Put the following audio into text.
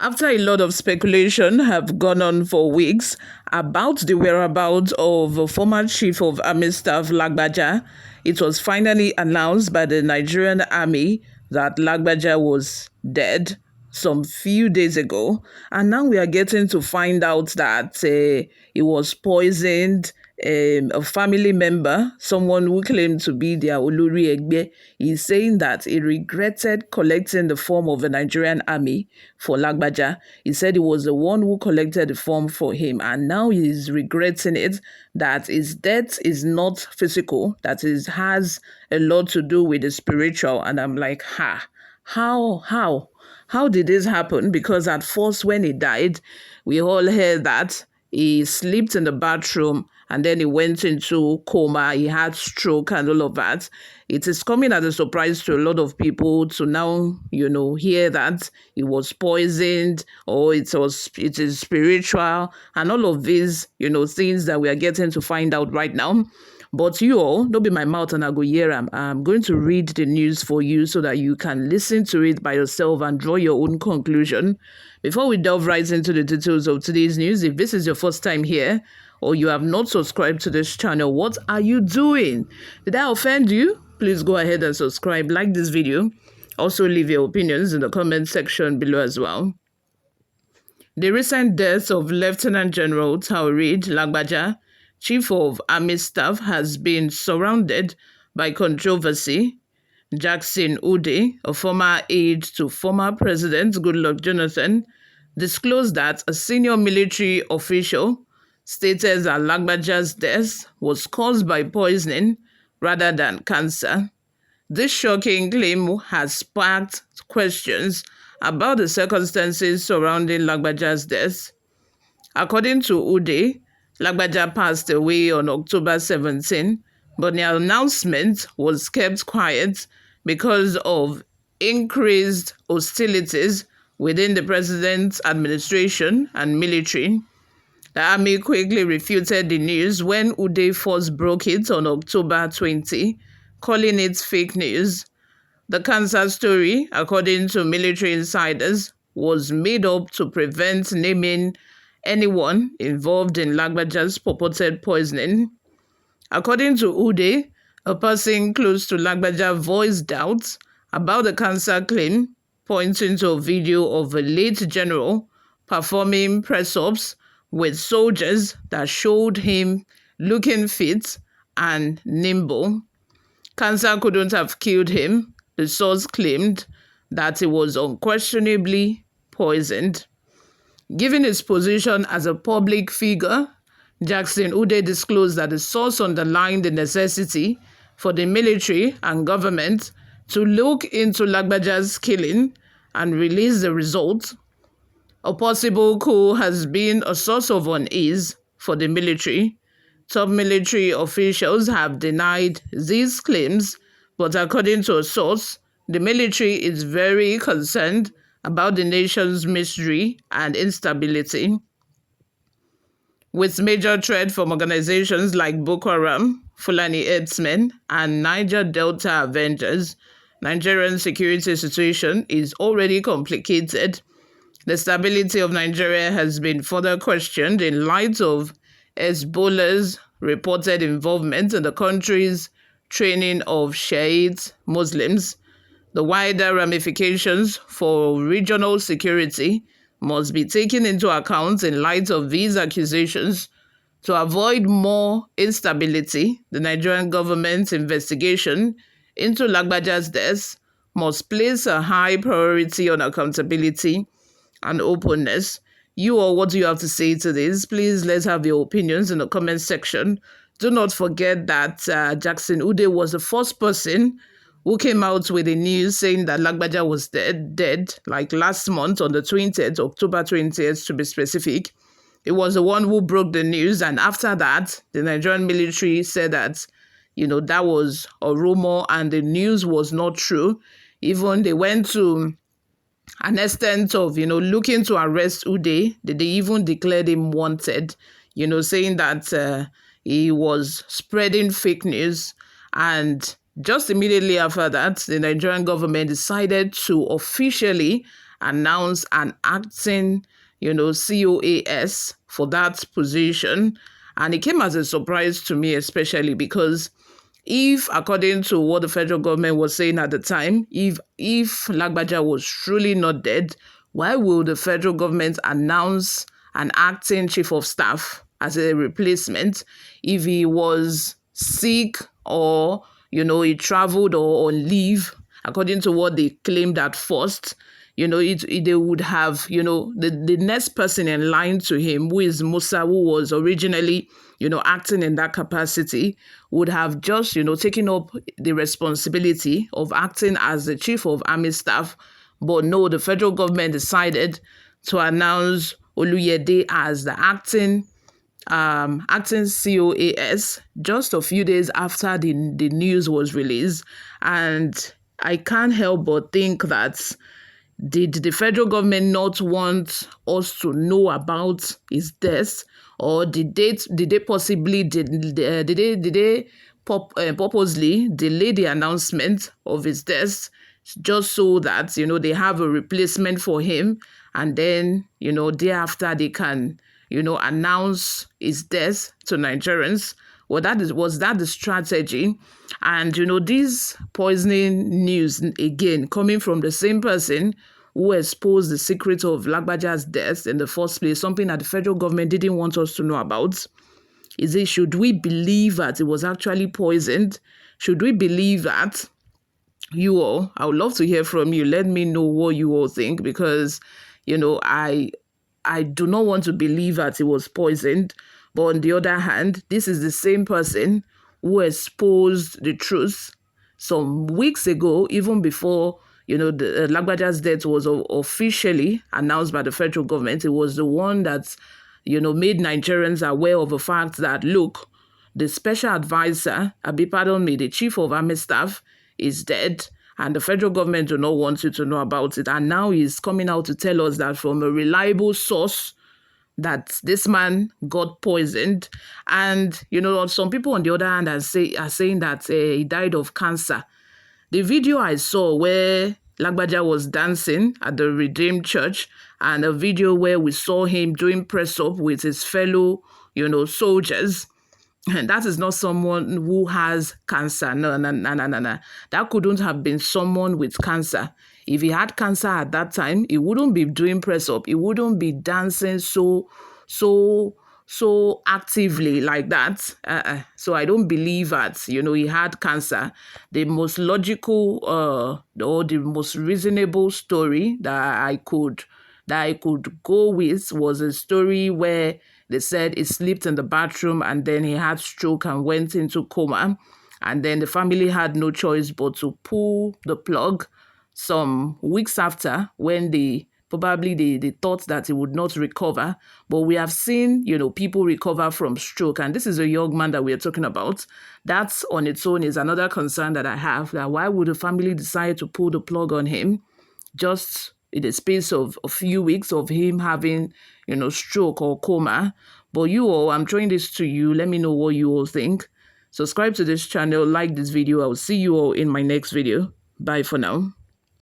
After a lot of speculation have gone on for weeks about the whereabouts of former Chief of Army Staff Lagbaja, it was finally announced by the Nigerian army that Lagbaja was dead some few days ago. And now we are getting to find out that he was poisoned. A family member, someone who claimed to be their Olori Egbe, is saying that he regretted collecting the form of the Nigerian army for Lagbaja. He said he was the one who collected the form for him, and now he's regretting it, that his death is not physical, that it has a lot to do with the spiritual. And I'm like, how did this happen? Because at first when he died, we all heard that he slept in the bathroom and then he went into coma, he had stroke and all of that. It is coming as a surprise to a lot of people to now, hear that he was poisoned or it is spiritual and all of these, things that we are getting to find out right now. But you all, don't be my mouth and I go hear them. I'm going to read the news for you so that you can listen to it by yourself and draw your own conclusion. Before we delve right into the details of today's news, if this is your first time here or you have not subscribed to this channel, what are you doing? Did I offend you? Please go ahead and subscribe, like this video. Also leave your opinions in the comment section below as well. The recent death of Lieutenant General Taoreed Lagbaja, Chief of Army Staff, has been surrounded by controversy. Jackson Ude, a former aide to former President Goodluck Jonathan, disclosed that a senior military official stated that Lagbaja's death was caused by poisoning rather than cancer. This shocking claim has sparked questions about the circumstances surrounding Lagbaja's death. According to Ude, Lagbaja passed away on October 17, but the announcement was kept quiet because of increased hostilities within the president's administration and military. The army quickly refuted the news when Ude first broke it on October 20, calling it fake news. The cancer story, according to military insiders, was made up to prevent naming anyone involved in Lagbaja's purported poisoning. According to Ude, a person close to Lagbaja voiced doubts about the cancer claim, pointing to a video of a late general performing press-ups with soldiers that showed him looking fit and nimble. Cancer couldn't have killed him. The source claimed that he was unquestionably poisoned. Given his position as a public figure, Jackson Ude disclosed that the source underlined the necessity for the military and government to look into Lagbaja's killing and release the results. A possible coup has been a source of unease for the military. Top military officials have denied these claims, but according to a source, the military is very concerned about the nation's misery and instability. With major threat from organizations like Boko Haram, Fulani herdsmen, and Niger Delta Avengers, Nigerian security situation is already complicated. The stability of Nigeria has been further questioned in light of Hezbollah's reported involvement in the country's training of Shiite Muslims. The wider ramifications for regional security must be taken into account in light of these accusations. To avoid more instability, the Nigerian government's investigation into Lagbaja's death must place a high priority on accountability and openness. You all, what do you have to say to this? Please let's have your opinions in the comment section. Do not forget that Jackson Ude was the first person who came out with the news saying that Lagbaja was dead, like last month on the 20th, October 20th to be specific. It was the one who broke the news, and after that, the Nigerian military said that, that was a rumor and the news was not true. Even they went to an extent of, looking to arrest Ude. They even declared him wanted, saying that he was spreading fake news. And just immediately after that, the Nigerian government decided to officially announce an acting, COAS for that position. And it came as a surprise to me, especially because if, according to what the federal government was saying at the time, if Lagbaja was truly not dead, why will the federal government announce an acting chief of staff as a replacement if he was sick or, he traveled or on leave, according to what they claimed at first? They would have, the next person in line to him, who is Musa, who was originally, acting in that capacity, would have just, taken up the responsibility of acting as the chief of army staff. But no, the federal government decided to announce Oluyede as the acting COAS just a few days after the news was released. And I can't help but think that did the federal government not want us to know about his death, or did they possibly purposely delay the announcement of his death just so that they have a replacement for him, and then thereafter they can announce his death to Nigerians? Well, was that the strategy? And this poisoning news, again, coming from the same person who exposed the secret of Lagbaja's death in the first place, something that the federal government didn't want us to know about. Should we believe that it was actually poisoned? Should we believe that? You all, I would love to hear from you. Let me know what you all think, because I do not want to believe that it was poisoned. But on the other hand, this is the same person who exposed the truth some weeks ago, even before the Lagbaja's death was officially announced by the federal government. It was the one that made Nigerians aware of the fact that, look, the special advisor, the chief of army staff, is dead, and the federal government do not want you to know about it. And now he's coming out to tell us that from a reliable source that this man got poisoned. And some people on the other hand are saying that he died of cancer. The video I saw where Lagbaja was dancing at the Redeemed Church, and a video where we saw him doing press up with his fellow soldiers, and that is not someone who has cancer. No. That couldn't have been someone with cancer. If he had cancer at that time, he wouldn't be doing press up. He wouldn't be dancing so actively like that. So I don't believe that, he had cancer. The most logical or the most reasonable story that I could go with was a story where they said he slept in the bathroom and then he had stroke and went into coma. And then the family had no choice but to pull the plug some weeks after, when they thought that he would not recover. But we have seen, people recover from stroke. And this is a young man that we are talking about. That on its own is another concern that I have, that why would the family decide to pull the plug on him just in the space of a few weeks of him having, stroke or coma? But you all, I'm throwing this to you. Let me know what you all think. Subscribe to this channel, like this video. I'll see you all in my next video. Bye for now.